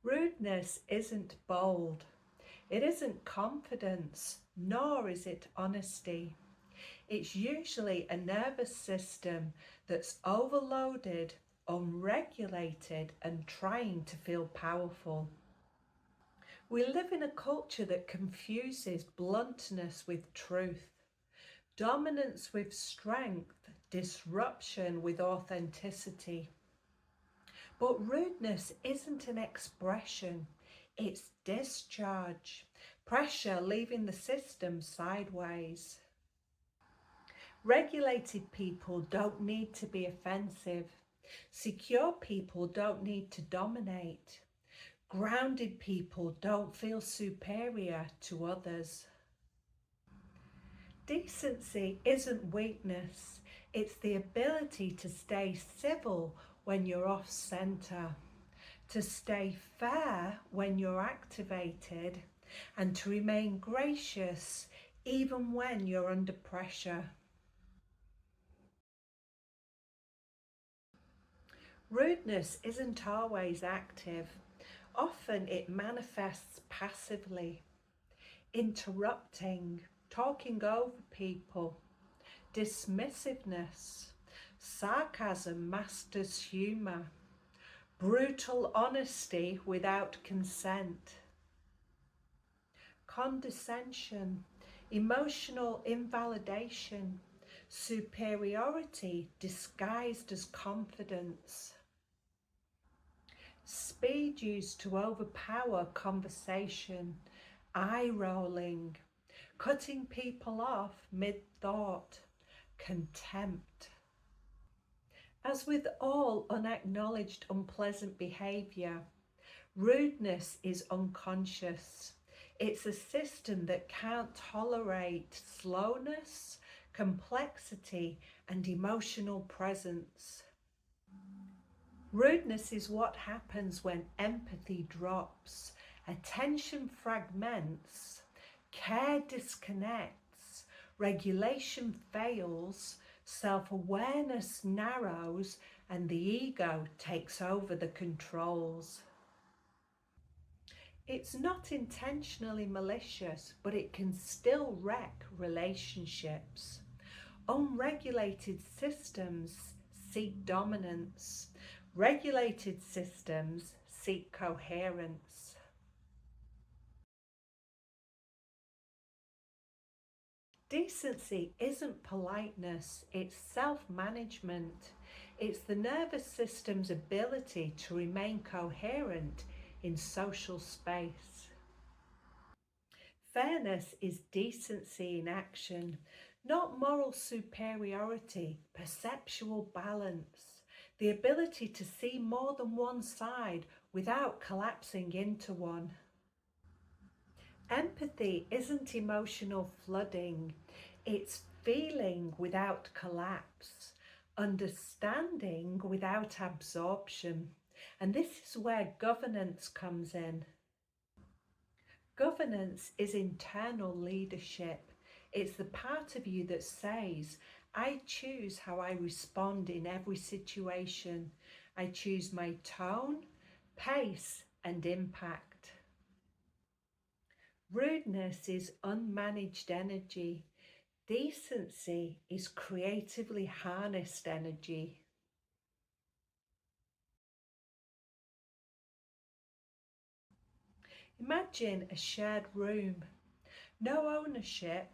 Rudeness isn't bold. It isn't confidence, nor is it honesty. It's usually a nervous system that's overloaded, unregulated, and trying to feel powerful. We live in a culture that confuses bluntness with truth, dominance with strength, disruption with authenticity. But rudeness isn't an expression, it's discharge, pressure leaving the system sideways. Regulated people don't need to be offensive. Secure people don't need to dominate. Grounded people don't feel superior to others. Decency isn't weakness, it's the ability to stay civil when you're off centre, to stay fair when you're activated, and to remain gracious even when you're under pressure. Rudeness isn't always active. Often it manifests passively, interrupting, talking over people, dismissiveness, sarcasm masters humour, brutal honesty without consent, condescension, emotional invalidation, superiority disguised as confidence, speed used to overpower conversation, eye rolling, cutting people off mid-thought, contempt. As with all unacknowledged unpleasant behaviour, rudeness is unconscious. It's a system that can't tolerate slowness, complexity, and emotional presence. Rudeness is what happens when empathy drops, attention fragments, care disconnects, regulation fails, self-awareness narrows, and the ego takes over the controls. It's not intentionally malicious, but it can still wreck relationships. Unregulated systems seek dominance. Regulated systems seek coherence. Decency isn't politeness, it's self-management. It's the nervous system's ability to remain coherent in social space. Fairness is decency in action, not moral superiority, perceptual balance, the ability to see more than one side without collapsing into one. Empathy isn't emotional flooding, it's feeling without collapse, understanding without absorption. And this is where governance comes in. Governance is internal leadership. It's the part of you that says, I choose how I respond in every situation. I choose my tone, pace, and impact. Rudeness is unmanaged energy. Decency is creatively harnessed energy. Imagine a shared room. No ownership,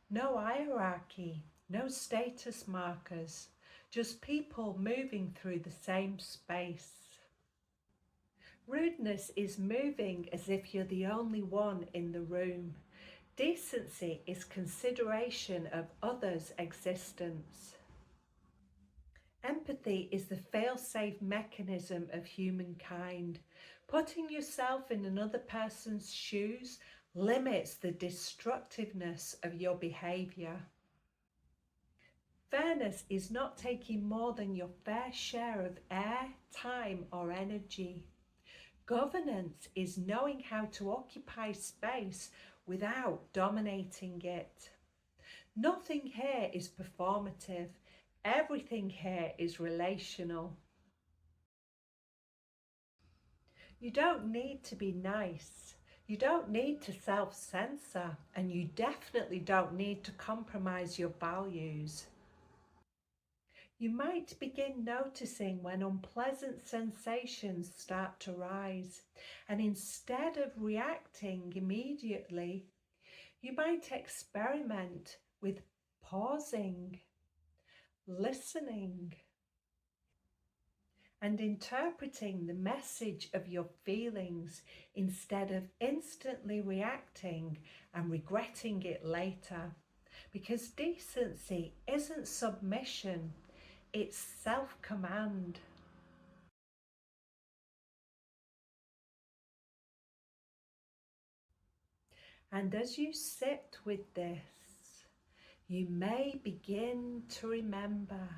no hierarchy, no status markers, just people moving through the same space. Rudeness is moving as if you're the only one in the room. Decency is consideration of others' existence. Empathy is the fail-safe mechanism of humankind. Putting yourself in another person's shoes limits the destructiveness of your behaviour. Fairness is not taking more than your fair share of air, time, or energy. Governance is knowing how to occupy space without dominating it. Nothing here is performative. Everything here is relational. You don't need to be nice. You don't need to self-censor, and you definitely don't need to compromise your values. You might begin noticing when unpleasant sensations start to rise, and instead of reacting immediately, you might experiment with pausing, listening, and interpreting the message of your feelings instead of instantly reacting and regretting it later. Because decency isn't submission, it's self-command. And as you sit with this, you may begin to remember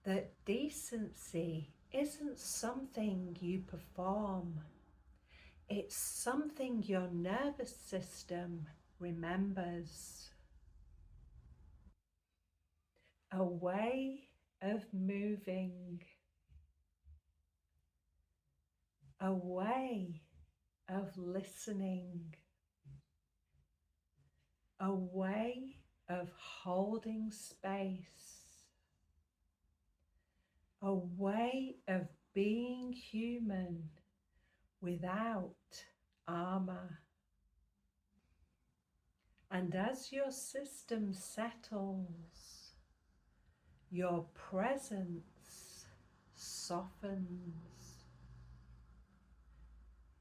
that decency isn't something you perform. It's something your nervous system remembers. A way of moving, a way of listening, a way of holding space, a way of being human without armor. And as your system settles, your presence softens,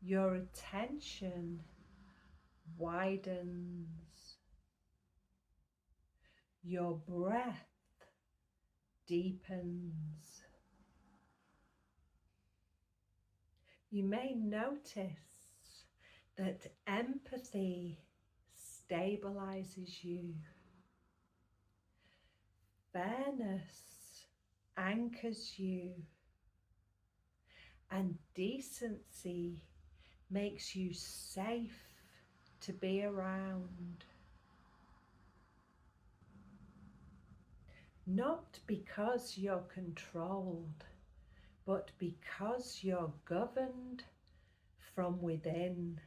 your attention widens, your breath deepens. You may notice that empathy stabilizes you. Fairness anchors you, and decency makes you safe to be around. Not because you're controlled, but because you're governed from within.